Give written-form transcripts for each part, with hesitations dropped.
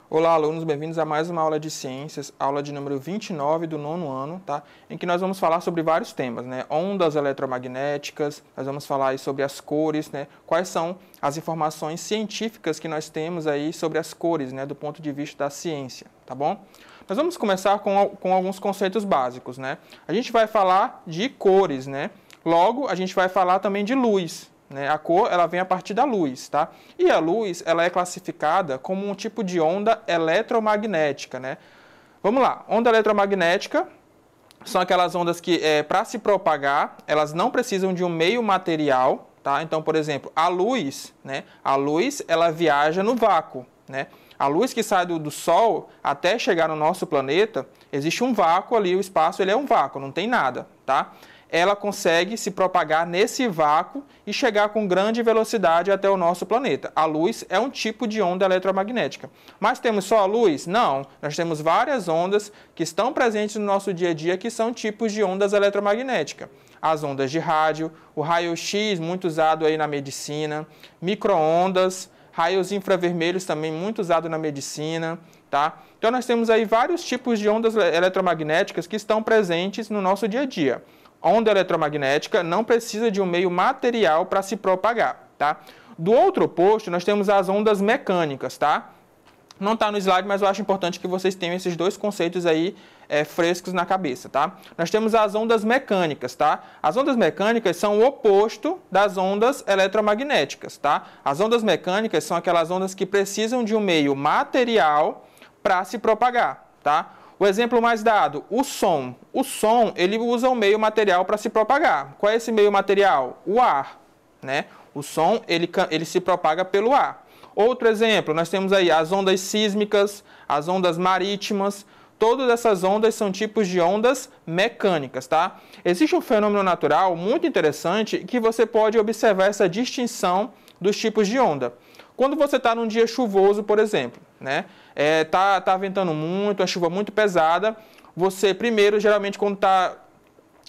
Olá, alunos, bem-vindos a mais uma aula de ciências, aula de número 29 do nono ano, tá? Em que nós vamos falar sobre vários temas, né? Ondas eletromagnéticas, nós vamos falar aí sobre as cores, né? Quais são as informações científicas que nós temos aí sobre as cores, né? Do ponto de vista da ciência, tá bom? Nós vamos começar com alguns conceitos básicos, né? A gente vai falar de cores, né? Logo, a gente vai falar também de luz. A cor, ela vem a partir da luz, tá? E a luz, ela é classificada como um tipo de onda eletromagnética, né? Vamos lá, onda eletromagnética são aquelas ondas que, para se propagar, elas não precisam de um meio material, tá? Então, por exemplo, a luz, né? A luz, ela viaja no vácuo, né? A luz que sai do Sol até chegar no nosso planeta, existe um vácuo ali, o espaço ele é um vácuo, não tem nada, tá? Ela consegue se propagar nesse vácuo e chegar com grande velocidade até o nosso planeta. A luz é um tipo de onda eletromagnética. Mas temos só a luz? Não. Nós temos várias ondas que estão presentes no nosso dia a dia que são tipos de ondas eletromagnéticas. As ondas de rádio, o raio-x, muito usado aí na medicina, micro-ondas, raios infravermelhos também muito usado na medicina, tá? Então nós temos aí vários tipos de ondas eletromagnéticas que estão presentes no nosso dia a dia. Onda eletromagnética não precisa de um meio material para se propagar, tá? Do outro oposto, nós temos as ondas mecânicas, tá? Não está no slide, mas eu acho importante que vocês tenham esses dois conceitos aí frescos na cabeça, tá? Nós temos as ondas mecânicas, tá? As ondas mecânicas são o oposto das ondas eletromagnéticas, tá? As ondas mecânicas são aquelas ondas que precisam de um meio material para se propagar, tá? O exemplo mais dado, o som. O som, ele usa um meio material para se propagar. Qual é esse meio material? O ar, né? O som, ele se propaga pelo ar. Outro exemplo, nós temos aí as ondas sísmicas, as ondas marítimas. Todas essas ondas são tipos de ondas mecânicas, tá? Existe um fenômeno natural muito interessante que você pode observar essa distinção dos tipos de onda. Quando você está num dia chuvoso, por exemplo, né? Tá ventando muito, a chuva muito pesada, você primeiro, geralmente quando está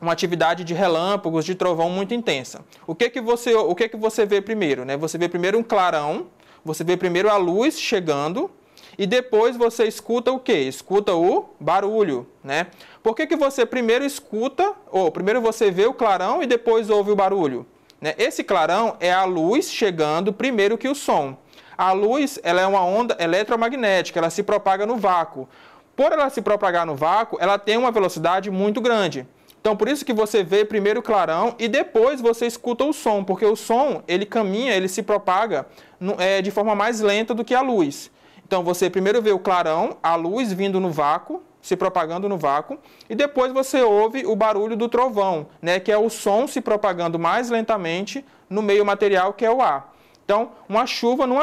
uma atividade de relâmpagos, de trovão muito intensa, o que que você vê primeiro, né? Você vê primeiro um clarão, você vê primeiro a luz chegando e depois você escuta o quê? Escuta o barulho, né? Por que você primeiro escuta, ou primeiro você vê o clarão e depois ouve o barulho? Esse clarão é a luz chegando primeiro que o som. A luz, ela é uma onda eletromagnética, ela se propaga no vácuo. Por ela se propagar no vácuo, ela tem uma velocidade muito grande. Então, por isso que você vê primeiro o clarão e depois você escuta o som, porque o som, ele caminha, ele se propaga de forma mais lenta do que a luz. Então, você primeiro vê o clarão, a luz vindo no vácuo, se propagando no vácuo, e depois você ouve o barulho do trovão, né, que é o som se propagando mais lentamente no meio material, que é o ar. Então, numa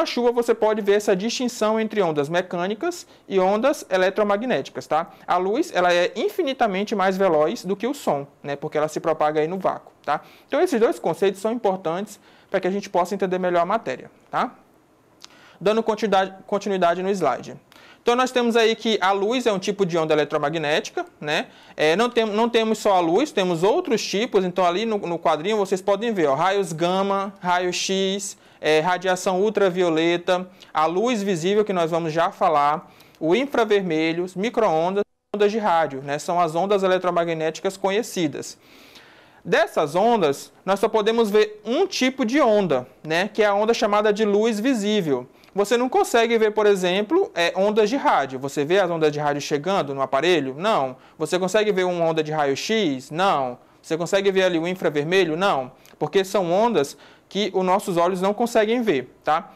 chuva você pode ver essa distinção entre ondas mecânicas e ondas eletromagnéticas, tá? A luz, ela é infinitamente mais veloz do que o som, né, porque ela se propaga aí no vácuo, tá? Então, esses dois conceitos são importantes para que a gente possa entender melhor a matéria, tá? Dando continuidade no slide. Então, nós temos aí que a luz é um tipo de onda eletromagnética, né? Não temos só a luz, temos outros tipos. Então, ali no quadrinho vocês podem ver, ó, raios gama, raio-x, radiação ultravioleta, a luz visível, que nós vamos já falar, o infravermelho, micro-ondas, ondas de rádio, né? São as ondas eletromagnéticas conhecidas. Dessas ondas, nós só podemos ver um tipo de onda, né? Que é a onda chamada de luz visível. Você não consegue ver, por exemplo, ondas de rádio. Você vê as ondas de rádio chegando no aparelho? Não. Você consegue ver uma onda de raio-x? Não. Você consegue ver ali o infravermelho? Não. Porque são ondas que os nossos olhos não conseguem ver, tá?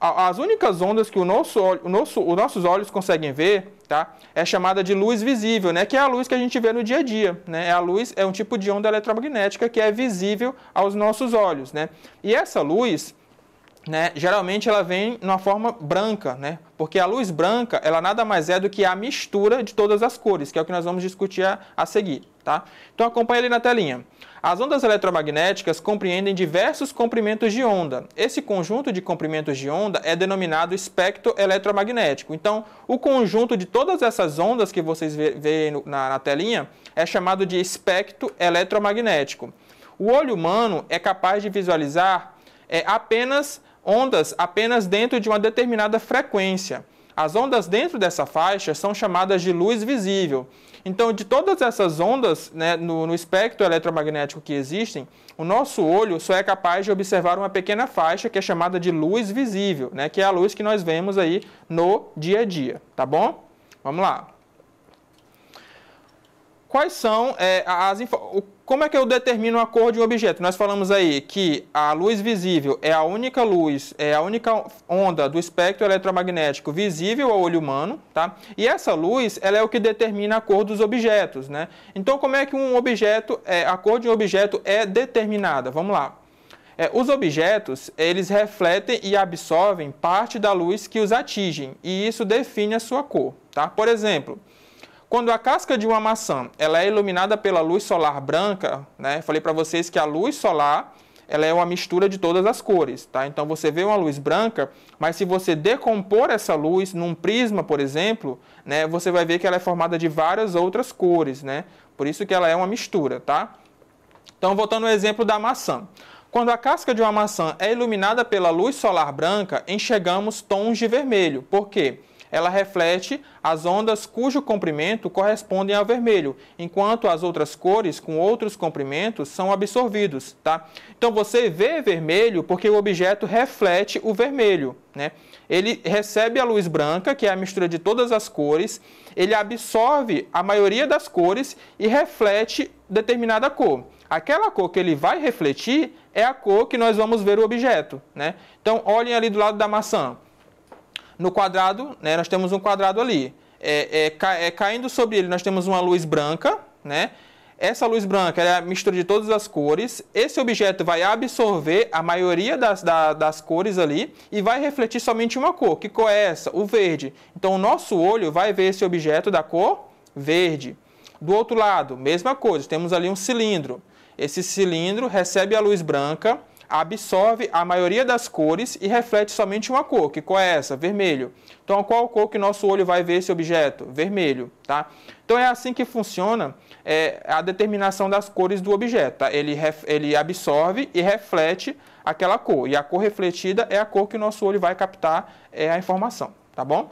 As únicas ondas que os nossos olhos conseguem ver, tá? É chamada de luz visível, né? Que é a luz que a gente vê no dia a dia, né? A luz é um tipo de onda eletromagnética que é visível aos nossos olhos, né? E essa luz, né, geralmente ela vem numa forma branca, né? Porque a luz branca, ela nada mais é do que a mistura de todas as cores, que é o que nós vamos discutir a seguir, tá? Então acompanha ali na telinha. As ondas eletromagnéticas compreendem diversos comprimentos de onda. Esse conjunto de comprimentos de onda é denominado espectro eletromagnético. Então, o conjunto de todas essas ondas que vocês veem na telinha é chamado de espectro eletromagnético. O olho humano é capaz de visualizar apenas ondas dentro de uma determinada frequência. As ondas dentro dessa faixa são chamadas de luz visível. Então, de todas essas ondas, né, no espectro eletromagnético que existem, o nosso olho só é capaz de observar uma pequena faixa que é chamada de luz visível, né, que é a luz que nós vemos aí no dia a dia, tá bom? Vamos lá. Quais são como é que eu determino a cor de um objeto? Nós falamos aí que a luz visível é a única luz, é a única onda do espectro eletromagnético visível ao olho humano, tá? E essa luz, ela é o que determina a cor dos objetos, né? Então, como é que a cor de um objeto é determinada? Vamos lá. Os objetos, eles refletem e absorvem parte da luz que os atingem, e isso define a sua cor, tá? Por exemplo, quando a casca de uma maçã ela é iluminada pela luz solar branca, né? Falei para vocês que a luz solar ela é uma mistura de todas as cores, tá? Então você vê uma luz branca, mas se você decompor essa luz num prisma, por exemplo, né, você vai ver que ela é formada de várias outras cores, né? Por isso que ela é uma mistura, tá? Então, voltando ao exemplo da maçã. Quando a casca de uma maçã é iluminada pela luz solar branca, enxergamos tons de vermelho. Por quê? Ela reflete as ondas cujo comprimento correspondem ao vermelho, enquanto as outras cores com outros comprimentos são absorvidos, tá? Então você vê vermelho porque o objeto reflete o vermelho, né? Ele recebe a luz branca, que é a mistura de todas as cores, ele absorve a maioria das cores e reflete determinada cor. Aquela cor que ele vai refletir é a cor que nós vamos ver o objeto, né? Então olhem ali do lado da maçã. No quadrado, né, nós temos um quadrado ali. Caindo sobre ele, nós temos uma luz branca, né? Essa luz branca é a mistura de todas as cores. Esse objeto vai absorver a maioria das cores ali e vai refletir somente uma cor. Que cor é essa? O verde. Então, o nosso olho vai ver esse objeto da cor verde. Do outro lado, mesma coisa. Temos ali um cilindro. Esse cilindro recebe a luz branca, absorve a maioria das cores e reflete somente uma cor. Que cor é essa? Vermelho. Então, qual cor que nosso olho vai ver esse objeto? Vermelho, tá? Então, é assim que funciona a determinação das cores do objeto, tá? Ele absorve e reflete aquela cor. E a cor refletida é a cor que o nosso olho vai captar a informação, tá bom?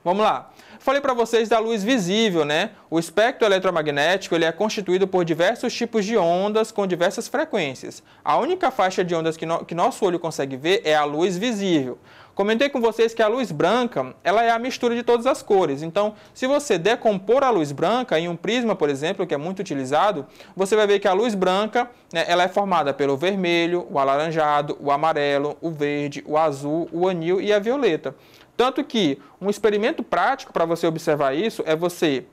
Vamos lá. Falei para vocês da luz visível, né? O espectro eletromagnético ele é constituído por diversos tipos de ondas com diversas frequências. A única faixa de ondas que nosso olho consegue ver é a luz visível. Comentei com vocês que a luz branca ela é a mistura de todas as cores. Então, se você decompor a luz branca em um prisma, por exemplo, que é muito utilizado, você vai ver que a luz branca, né, ela é formada pelo vermelho, o alaranjado, o amarelo, o verde, o azul, o anil e a violeta. Tanto que um experimento prático para você observar isso é você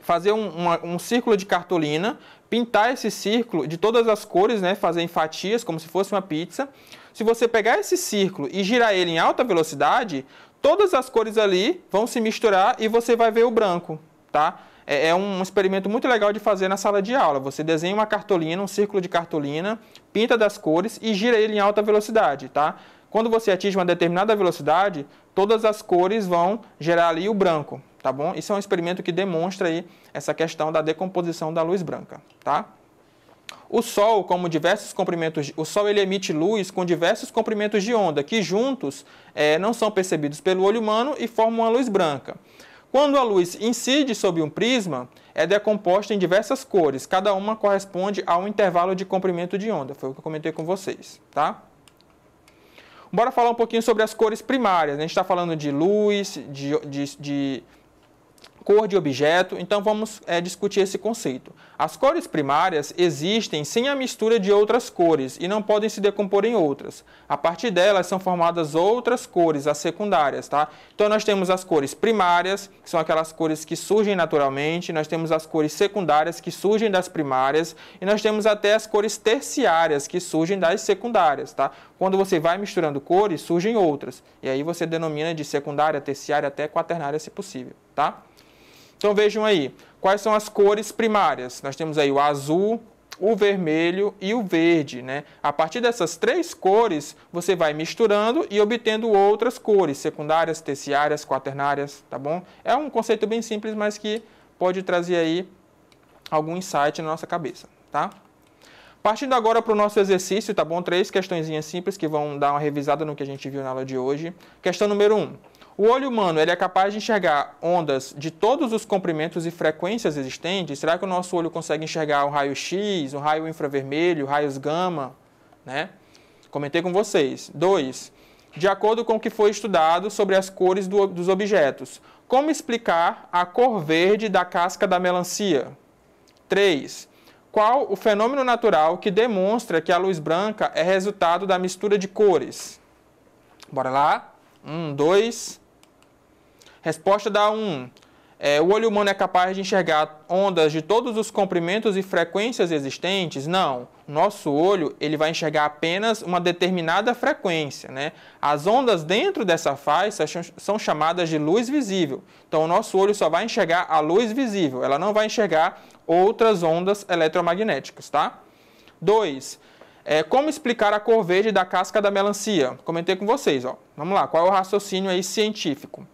fazer um círculo de cartolina, pintar esse círculo de todas as cores, né, fazer em fatias, como se fosse uma pizza. Se você pegar esse círculo e girar ele em alta velocidade, todas as cores ali vão se misturar e você vai ver o branco, tá? É um experimento muito legal de fazer na sala de aula. Você desenha uma cartolina, um círculo de cartolina, pinta das cores e gira ele em alta velocidade, tá? Quando você atinge uma determinada velocidade, todas as cores vão gerar ali o branco, tá bom? Isso é um experimento que demonstra aí essa questão da decomposição da luz branca, tá? O Sol, como diversos comprimentos, o Sol ele emite luz com diversos comprimentos de onda, que juntos não são percebidos pelo olho humano e formam uma luz branca. Quando a luz incide sobre um prisma, é decomposta em diversas cores, cada uma corresponde a um intervalo de comprimento de onda, foi o que eu comentei com vocês, tá? Bora falar um pouquinho sobre as cores primárias. A gente está falando de luz, de cor de objeto, então vamos discutir esse conceito. As cores primárias existem sem a mistura de outras cores e não podem se decompor em outras. A partir delas são formadas outras cores, as secundárias, tá? Então nós temos as cores primárias, que são aquelas cores que surgem naturalmente, nós temos as cores secundárias, que surgem das primárias, e nós temos até as cores terciárias, que surgem das secundárias, tá? Quando você vai misturando cores, surgem outras, e aí você denomina de secundária, terciária, até quaternária, se possível, tá? Então vejam aí, quais são as cores primárias? Nós temos aí o azul, o vermelho e o verde, né? A partir dessas três cores, você vai misturando e obtendo outras cores, secundárias, terciárias, quaternárias, tá bom? É um conceito bem simples, mas que pode trazer aí algum insight na nossa cabeça, tá? Partindo agora para o nosso exercício, tá bom? 3 questõezinhas simples que vão dar uma revisada no que a gente viu na aula de hoje. Questão número 1. O olho humano ele é capaz de enxergar ondas de todos os comprimentos e frequências existentes? Será que o nosso olho consegue enxergar o raio X, o raio infravermelho, raios gama? Né? Comentei com vocês. 2. De acordo com o que foi estudado sobre as cores dos objetos, como explicar a cor verde da casca da melancia? 3. Qual o fenômeno natural que demonstra que a luz branca é resultado da mistura de cores? Bora lá. 1, 2. Resposta da 1. O olho humano é capaz de enxergar ondas de todos os comprimentos e frequências existentes? Não. O nosso olho ele vai enxergar apenas uma determinada frequência, né? As ondas dentro dessa faixa são chamadas de luz visível. Então, o nosso olho só vai enxergar a luz visível. Ela não vai enxergar outras ondas eletromagnéticas, tá? 2. Como explicar a cor verde da casca da melancia? Comentei com vocês, ó. Vamos lá, qual é o raciocínio aí científico?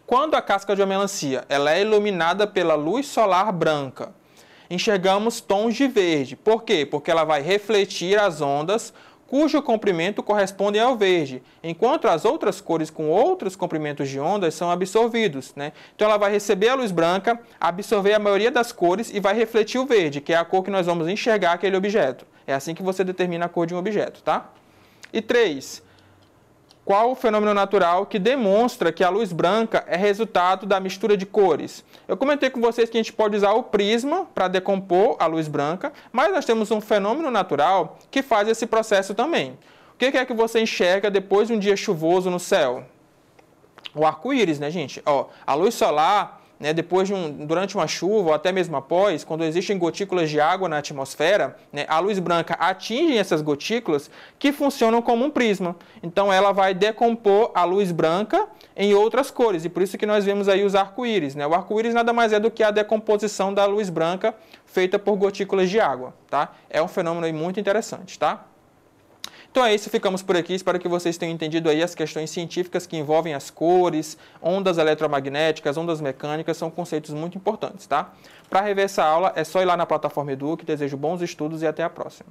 Quando a casca de uma melancia ela é iluminada pela luz solar branca, enxergamos tons de verde. Por quê? Porque ela vai refletir as ondas cujo comprimento corresponde ao verde, enquanto as outras cores com outros comprimentos de ondas são absorvidos, né? Então ela vai receber a luz branca, absorver a maioria das cores e vai refletir o verde, que é a cor que nós vamos enxergar aquele objeto. É assim que você determina a cor de um objeto, tá? E 3. Qual o fenômeno natural que demonstra que a luz branca é resultado da mistura de cores? Eu comentei com vocês que a gente pode usar o prisma para decompor a luz branca, mas nós temos um fenômeno natural que faz esse processo também. O que é que você enxerga depois de um dia chuvoso no céu? O arco-íris, né, gente? Ó, a luz solar, né, durante uma chuva ou até mesmo após, quando existem gotículas de água na atmosfera, né, a luz branca atinge essas gotículas que funcionam como um prisma. Então ela vai decompor a luz branca em outras cores e por isso que nós vemos aí os arco-íris, né? O arco-íris nada mais é do que a decomposição da luz branca feita por gotículas de água, tá? É um fenômeno aí muito interessante, tá? Então é isso, ficamos por aqui. Espero que vocês tenham entendido aí as questões científicas que envolvem as cores, ondas eletromagnéticas, ondas mecânicas, são conceitos muito importantes, tá? Para rever essa aula, é só ir lá na plataforma Edu, que desejo bons estudos e até a próxima.